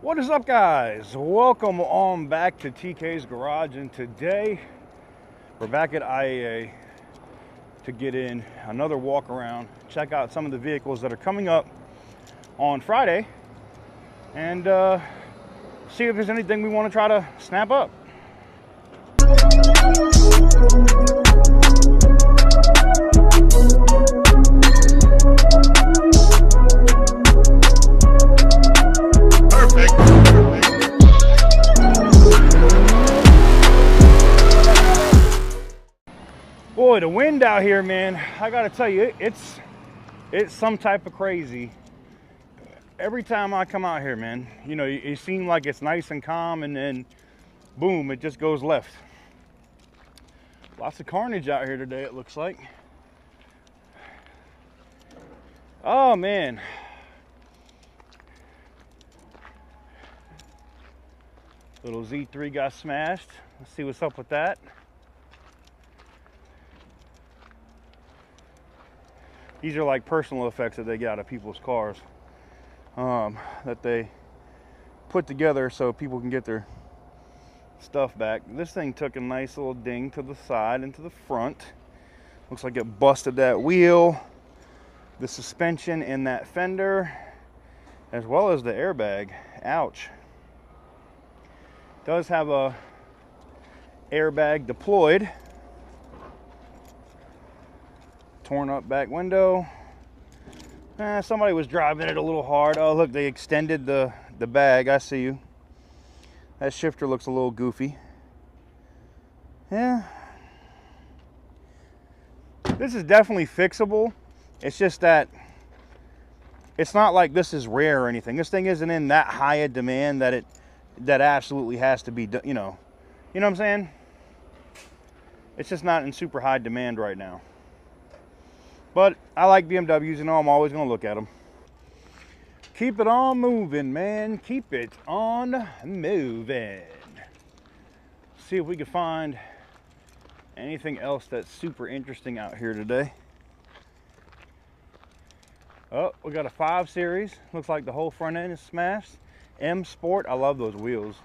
What is up, guys? Welcome on back to TK's Garage, and today we're back at IAA to get in another walk around, check out some of the vehicles that are coming up on Friday, and see if there's anything we want to try to snap up. Boy, the wind out here, man, I gotta tell you, it's some type of crazy. Every time I come out here, man, you know, it seems like it's nice and calm, and then boom, it just goes left. Lots of carnage out here today, it looks like. Oh man, little Z3 got smashed. Let's see what's up with that. These are like personal effects that they get out of people's cars, that they put together so people can get their stuff back. This thing took a nice little ding to the side and to the front. Looks like it busted that wheel, the suspension in that fender, as well as the airbag. Ouch. Does have a airbag deployed. Torn up back window. Somebody was driving it a little hard. Oh look, they extended the bag. I see you. That shifter looks a little goofy. Yeah, this is definitely fixable. It's just that it's not like this is rare or anything. This thing isn't in that high a demand that absolutely has to be, you know what I'm saying? It's just not in super high demand right now. But I like BMWs, you know, I'm always going to look at them. Keep it on moving, man. Keep it on moving. See if we can find anything else that's super interesting out here today. Oh, we got a 5 Series. Looks like the whole front end is smashed. M Sport. I love those wheels.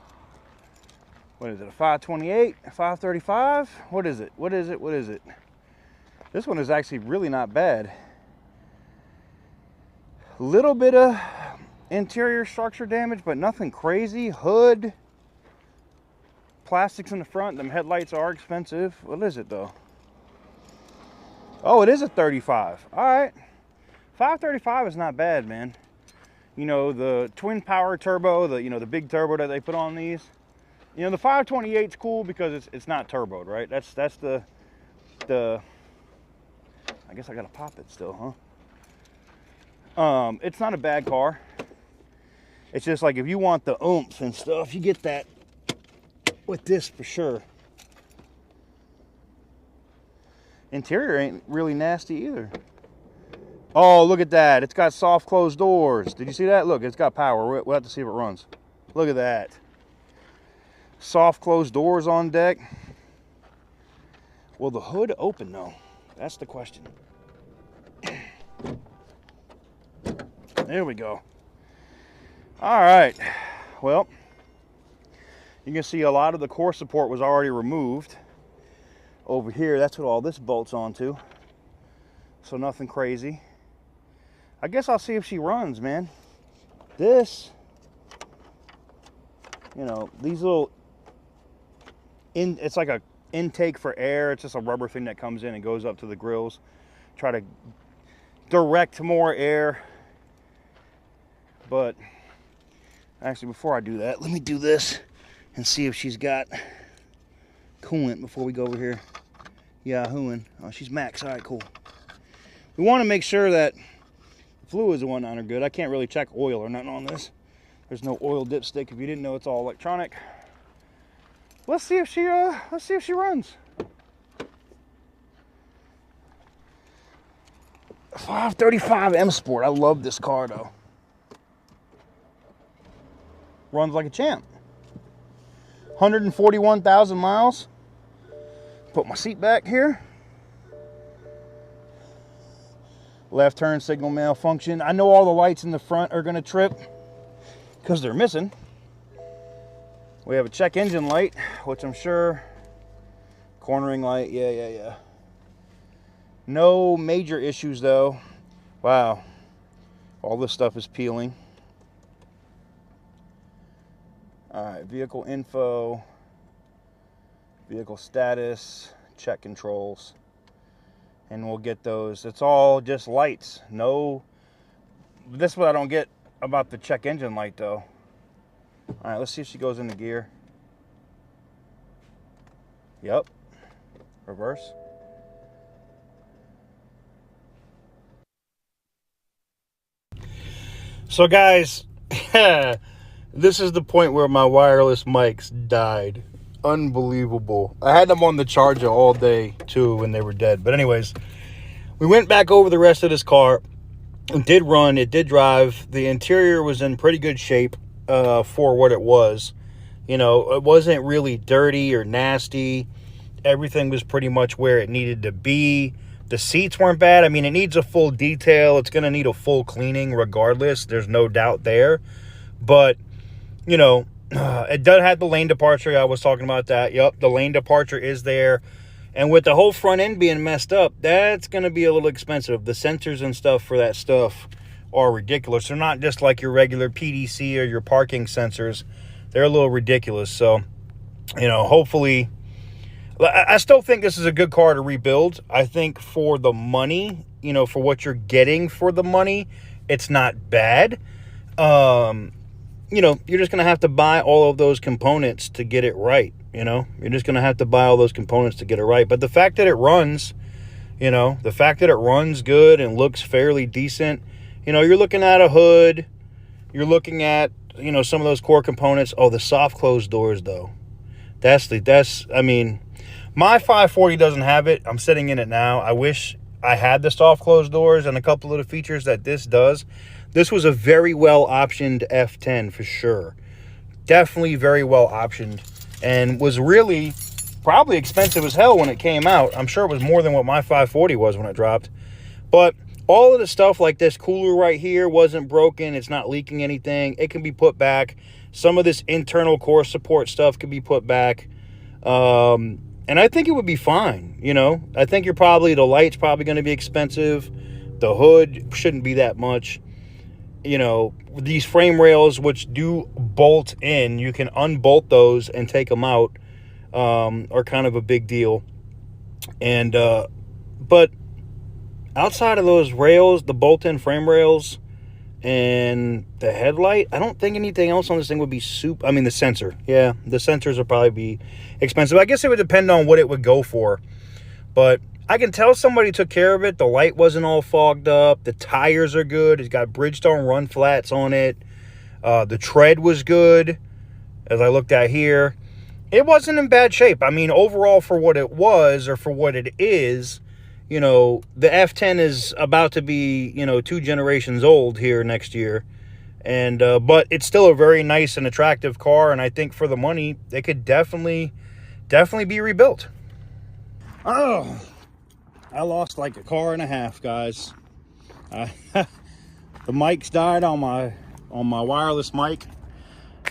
What is it, a 528, a 535? What is it? What is it? What is it? This one is actually really not bad. Little bit of interior structure damage, but nothing crazy. Hood, plastics in the front. Them headlights are expensive. What is it though? Oh, it is a 35. All right, 535 is not bad, man. You know, the twin power turbo, the big turbo that they put on these. You know, the 528's cool because it's not turboed, right? That's the I guess I gotta pop it still, huh? It's not a bad car. It's just like if you want the oomph and stuff, you get that with this for sure. Interior ain't really nasty either. Oh, look at that. It's got soft closed doors. Did you see that? Look, it's got power. We'll have to see if it runs. Look at that. Soft closed doors on deck. Will the hood open though? That's the question. There we go. All right. Well, you can see a lot of the core support was already removed. Over here, that's what all this bolts onto. So nothing crazy. I guess I'll see if she runs, man. This, you know, these little, it's like a intake for air. It's just a rubber thing that comes in and goes up to the grills. Try to direct more air. But actually, before I do that, let me do this and see if she's got coolant before we go over here. Yahooing. Oh, she's max. All right, cool. We want to make sure that fluids and whatnot are good. I can't really check oil or nothing on this. There's no oil dipstick. If you didn't know, it's all electronic. Let's see if she runs. 535 M Sport. I love this car though. Runs like a champ. 141,000 miles. Put my seat back here. Left turn signal malfunction. I know all the lights in the front are gonna trip because they're missing. We have a check engine light, which I'm sure, cornering light, yeah. No major issues though. Wow, all this stuff is peeling. All right, vehicle info, vehicle status, check controls, and we'll get those. It's all just lights. No, this is what I don't get about the check engine light though. All right, let's see if she goes into gear. Yep. Reverse. So guys, this is the point where my wireless mics died. Unbelievable. I had them on the charger all day too when they were dead. But anyways, we went back over the rest of this car. It did run, it did drive. The interior was in pretty good shape. For what it was. You know, it wasn't really dirty or nasty. Everything was pretty much where it needed to be. The seats weren't bad. I mean, it needs a full detail. It's going to need a full cleaning regardless. There's no doubt there. But, you know, it does have the lane departure. I was talking about that. Yep, the lane departure is there. And with the whole front end being messed up, that's going to be a little expensive. The sensors and stuff for that stuff are ridiculous. They're not just like your regular PDC or your parking sensors. They're a little ridiculous. So, you know, hopefully, I still think this is a good car to rebuild. I think for the money, you know, for what you're getting for the money, it's not bad. You know, you're just going to have to buy all of those components to get it right. You know, you're just going to have to buy all those components to get it right. But the fact that it runs, you know, the fact that it runs good and looks fairly decent. You know, you're looking at a hood, you're looking at, you know, some of those core components. Oh, the soft closed doors though. I mean, my 540 doesn't have it. I'm sitting in it now. I wish I had the soft closed doors and a couple of the features that this does. This was a very well optioned F10 for sure. Definitely very well optioned, and was really probably expensive as hell when it came out. I'm sure it was more than what my 540 was when it dropped. But all of the stuff like this cooler right here wasn't broken. It's not leaking anything. It can be put back. Some of this internal core support stuff can be put back. And I think it would be fine. You know, I think the light's probably going to be expensive. The hood shouldn't be that much. You know, these frame rails, which do bolt in, you can unbolt those and take them out, are kind of a big deal. And, but outside of those rails, the bolt-in frame rails and the headlight, I don't think anything else on this thing would be I mean, the sensor. Yeah, the sensors would probably be expensive. I guess it would depend on what it would go for. But I can tell somebody took care of it. The light wasn't all fogged up. The tires are good. It's got Bridgestone run flats on it. The tread was good, as I looked at here. It wasn't in bad shape. I mean, overall, for what it was or for what it is, you know, the F10 is about to be, you know, 2 generations old here next year. And, but it's still a very nice and attractive car. And I think for the money, it could definitely be rebuilt. Oh, I lost like a car and a half, guys. The mics died on my wireless mic.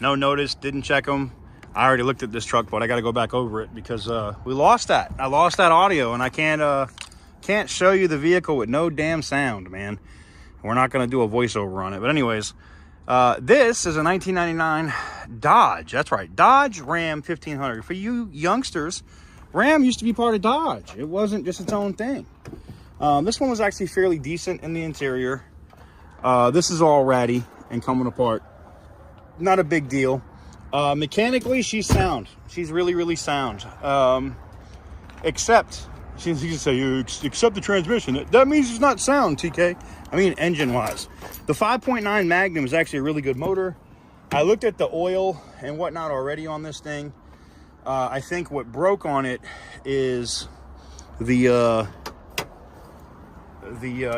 No notice, didn't check them. I already looked at this truck, but I got to go back over it because we lost that. I lost that audio, and I can't show you the vehicle with no damn sound, man. We're not going to do a voiceover on it. But anyways, this is a 1999 Dodge. That's right, Dodge Ram 1500. For you youngsters, Ram used to be part of Dodge. It wasn't just its own thing. This one was actually fairly decent in the interior. This is all ratty and coming apart. Not a big deal. Mechanically, she's sound. She's really, really sound. Except, you can say, except the transmission. That means it's not sound, TK. I mean, engine-wise. The 5.9 Magnum is actually a really good motor. I looked at the oil and whatnot already on this thing. I think what broke on it is the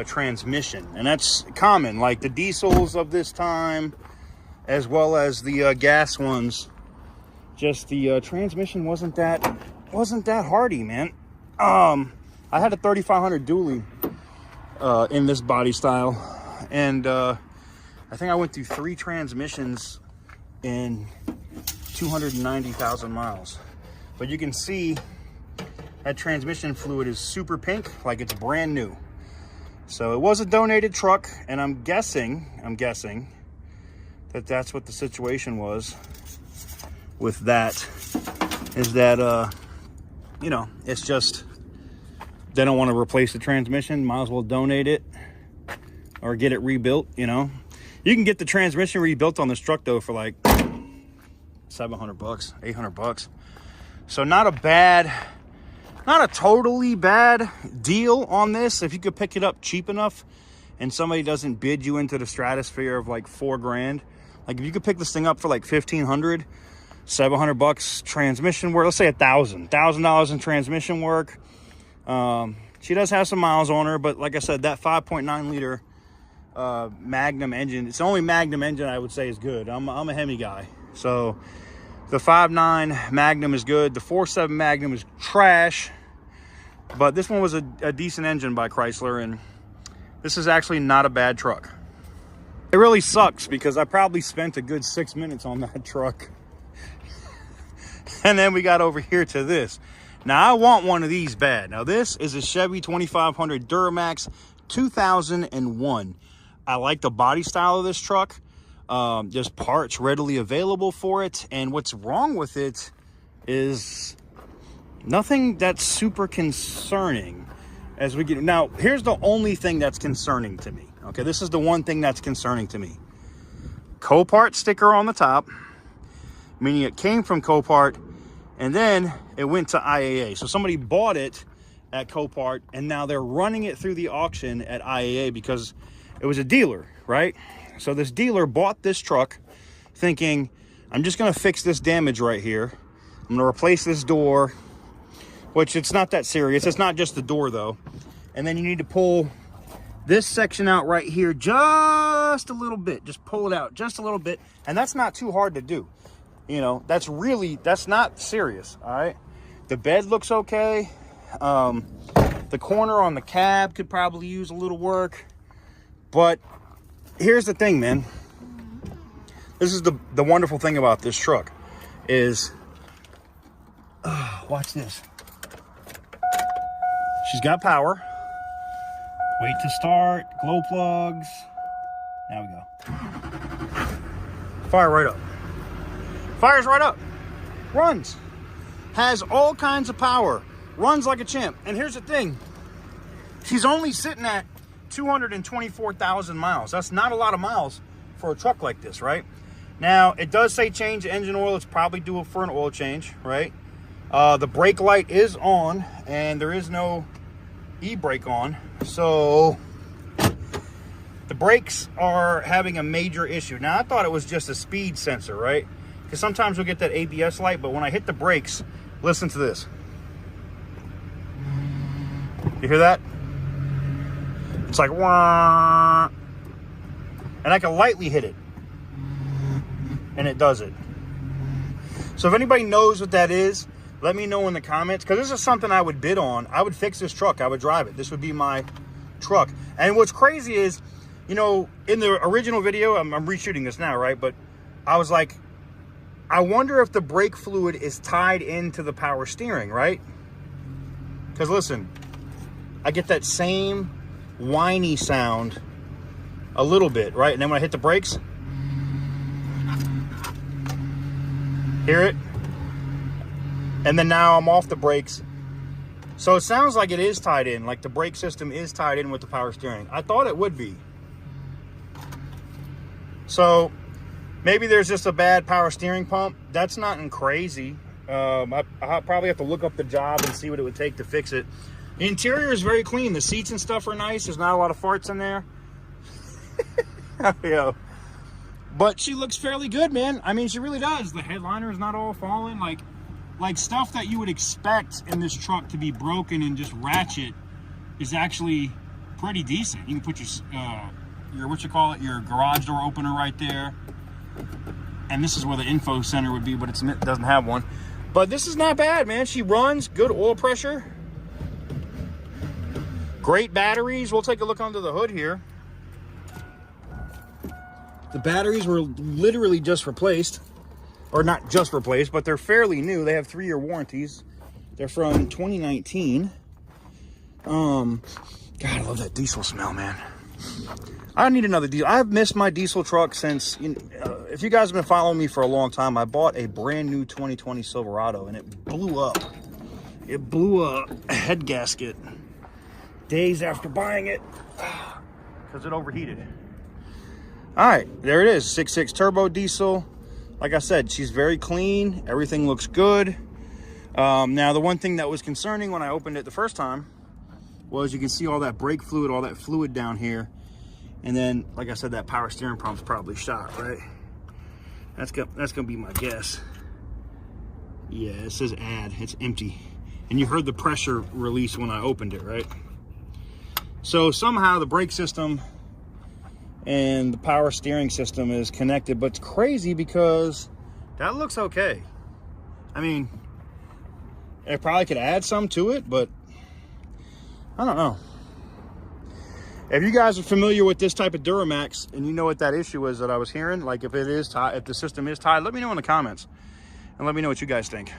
transmission, and that's common. Like the diesels of this time, as well as the gas ones, just the transmission wasn't that hardy, man. I had a 3500 dually in this body style, and I think I went through 3 transmissions in 290,000 miles. But you can see that transmission fluid is super pink, like it's brand new. So it was a donated truck, and I'm guessing that that's what the situation was with that, is that, you know, it's just, they don't want to replace the transmission, might as well donate it or get it rebuilt, you know. You can get the transmission rebuilt on this truck though for like $700, $800. So not a totally bad deal on this. If you could pick it up cheap enough and somebody doesn't bid you into the stratosphere of like $4,000, like if you could pick this thing up for like $1,500, $700 transmission work, let's say $1,000 in transmission work. She does have some miles on her, but like I said, that 5.9 liter Magnum engine, it's the only Magnum engine I would say is good. I'm a Hemi guy, so the 5.9 Magnum is good. The 4.7 Magnum is trash, but this one was a decent engine by Chrysler, and this is actually not a bad truck. It really sucks because I probably spent a good 6 minutes on that truck. And then we got over here to this. Now I want one of these bad. Now this is a Chevy 2500 Duramax 2001. I like the body style of this truck. There's parts readily available for it, and what's wrong with it is nothing that's super concerning. As we get now, here's the only thing that's concerning to me. Okay, this is the one thing that's concerning to me. Copart sticker on the top, meaning it came from Copart, and then it went to IAA. So somebody bought it at Copart, and now they're running it through the auction at IAA because it was a dealer, right? So this dealer bought this truck thinking, I'm just gonna fix this damage right here. I'm gonna replace this door, which it's not that serious. It's not just the door though. And then you need to pull this section out right here just a little bit. Just pull it out just a little bit. And that's not too hard to do. You know, that's not serious, all right? The bed looks okay. The corner on the cab could probably use a little work. But here's the thing, man. This is the wonderful thing about this truck is, watch this. She's got power. Wait to start, glow plugs. There we go. Fire right up. Fires right up. Runs. Has all kinds of power. Runs like a champ. And here's the thing. She's only sitting at 224,000 miles. That's not a lot of miles for a truck like this, right? Now, it does say change engine oil. It's probably due for an oil change, right? The brake light is on, and there is no e-brake on. So the brakes are having a major issue. Now, I thought it was just a speed sensor, right? Because sometimes we'll get that ABS light, but when I hit the brakes, listen to this. You hear that? It's like, wah, and I can lightly hit it, and it does it. So if anybody knows what that is, let me know in the comments, because this is something I would bid on. I would fix this truck. I would drive it. This would be my truck. And what's crazy is, you know, in the original video, I'm reshooting this now, right? But I was like, I wonder if the brake fluid is tied into the power steering, right? Because listen, I get that same whiny sound a little bit, right? And then when I hit the brakes, hear it? And then now I'm off the brakes. So it sounds like it is tied in, like the brake system is tied in with the power steering. I thought it would be. So maybe there's just a bad power steering pump. That's nothing crazy. I probably have to look up the job and see what it would take to fix it. The interior is very clean. The seats and stuff are nice. There's not a lot of farts in there. Yeah. But she looks fairly good, man. I mean, she really does. The headliner is not all falling. Like stuff that you would expect in this truck to be broken and just ratchet is actually pretty decent. You can put your what you call it, your garage door opener right there. And this is where the info center would be, but it doesn't have one. But this is not bad, man. She runs, good oil pressure. Great batteries. We'll take a look under the hood here. The batteries were literally just replaced. or not just replaced, but they're fairly new. They have 3-year warranties. They're from 2019. God, I love that diesel smell, man. I need another diesel. I've missed my diesel truck since, if you guys have been following me for a long time, I bought a brand new 2020 Silverado and it blew up. It blew a head gasket days after buying it because it overheated. All right, there it is, 6.6 turbo diesel. Like I said, she's very clean. Everything looks good. Now, the one thing that was concerning when I opened it the first time was you can see all that brake fluid, all that fluid down here. And then, like I said, that power steering pump's probably shot, right? That's gonna be my guess. Yeah, it says add, it's empty. And you heard the pressure release when I opened it, right? So somehow the brake system and the power steering system is connected, but it's crazy because that looks okay. I mean, it probably could add some to it, but I don't know. If you guys are familiar with this type of Duramax and you know what that issue is that I was hearing, like if it is tied, if the system is tied, let me know in the comments and let me know what you guys think.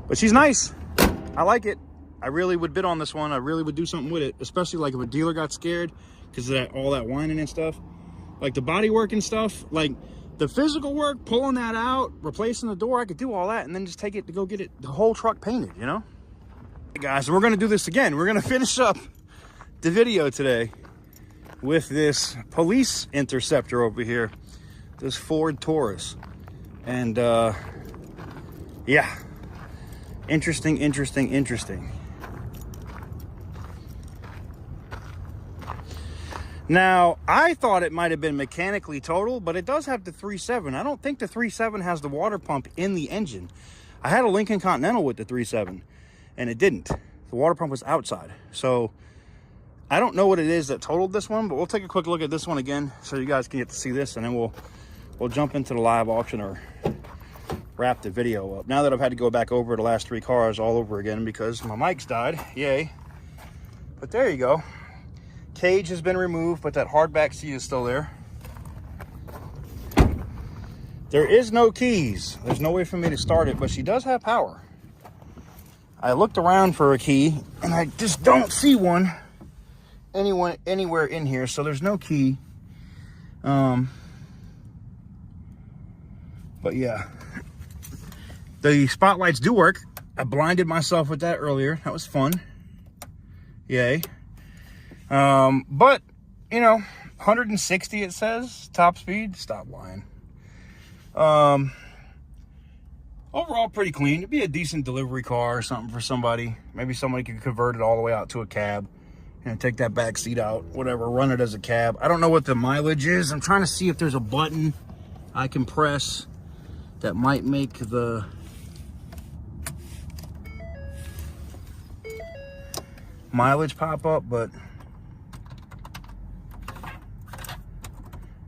But she's nice. I like it. I really would bid on this one. I really would do something with it, especially like if a dealer got scared because of that, all that whining and stuff. Like the body work and stuff, like the physical work, pulling that out, replacing the door, I could do all that and then just take it to go get it, the whole truck painted, you know? Hey guys, we're gonna do this again. We're gonna finish up the video today with this police interceptor over here, this Ford Taurus. And yeah, interesting. Now, I thought it might have been mechanically total, but it does have the 3.7. I don't think the 3.7 has the water pump in the engine. I had a Lincoln Continental with the 3.7, and it didn't. The water pump was outside. So I don't know what it is that totaled this one, but we'll take a quick look at this one again so you guys can get to see this, and then we'll jump into the live auction or wrap the video up. Now that I've had to go back over the last 3 cars all over again because my mic's died, yay. But there you go. Cage has been removed, but that hardback seat is still there. There is no keys. There's no way for me to start it, but she does have power. I looked around for a key and I just don't see one anywhere in here, so there's no key. But yeah, the spotlights do work. I blinded myself with that earlier. That was fun. Yay. But you know, 160 it says top speed. Stop lying. Overall pretty clean. It'd be a decent delivery car or something for somebody. Maybe somebody could convert it all the way out to a cab and take that back seat out, whatever, run it as a cab. I don't know what the mileage is. I'm trying to see if there's a button I can press that might make the mileage pop up, but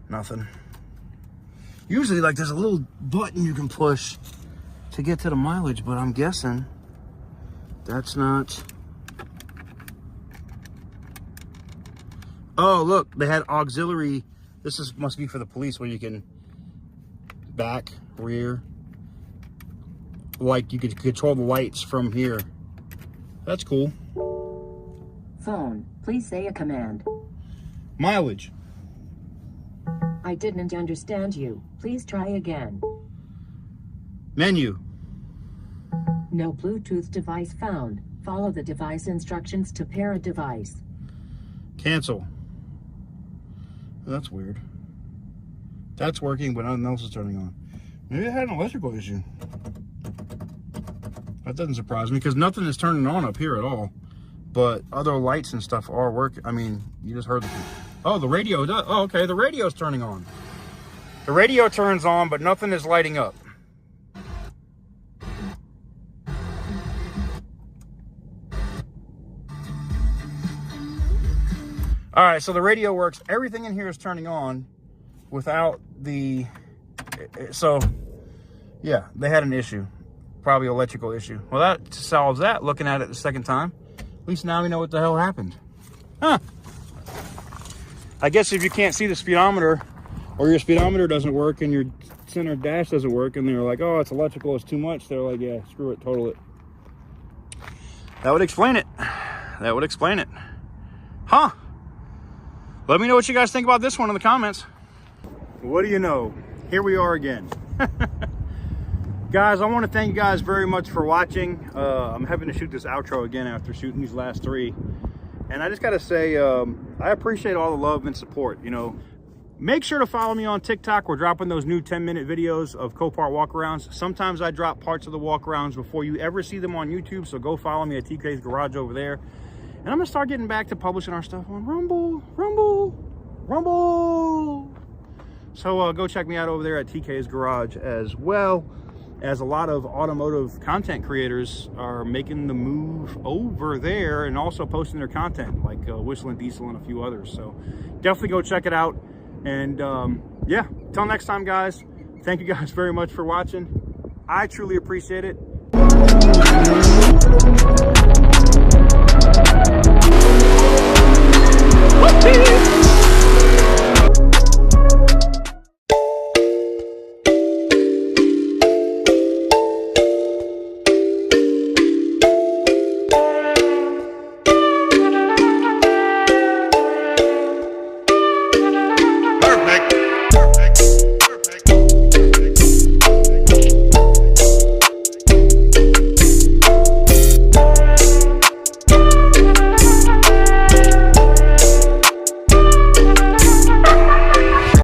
nothing. Usually, like, there's a little button you can push to get to the mileage, but I'm guessing that's not. Oh, look, they had auxiliary. This must be for the police where you can back, rear. Like you could control the lights from here. That's cool. Phone, please say a command. Mileage. I didn't understand you. Please try again. Menu. No Bluetooth device found. Follow the device instructions to pair a device. Cancel. That's weird. That's working, but nothing else is turning on. Maybe it had an electrical issue. That doesn't surprise me because nothing is turning on up here at all. But other lights and stuff are working. I mean, you just heard the... Oh, the radio does. Oh, okay, the radio's turning on. The radio turns on, but nothing is lighting up. All right, so the radio works. Everything in here is turning on without the... So, yeah, they had an issue. Probably an electrical issue. Well, that solves that, looking at it the second time. At least now we know what the hell happened. Huh. I guess if you can't see the speedometer or your speedometer doesn't work and your center dash doesn't work, and they're like, oh, it's electrical, it's too much. They're like, yeah, screw it, total it. That would explain it. That would explain it. Huh? Let me know what you guys think about this one in the comments. What do you know? Here we are again. Guys, I want to thank you guys very much for watching. I'm having to shoot this outro again after shooting these last 3. And I just got to say, I appreciate all the love and support. You know, make sure to follow me on TikTok. We're dropping those new 10-minute videos of Copart walk-arounds. Sometimes I drop parts of the walk-arounds before you ever see them on YouTube. So go follow me at TK's Garage over there. And I'm going to start getting back to publishing our stuff on Rumble. So go check me out over there at TK's Garage, as well as a lot of automotive content creators are making the move over there and also posting their content, like Whistling Diesel and a few others. So definitely go check it out. And yeah, till next time, guys, thank you guys very much for watching. I truly appreciate it.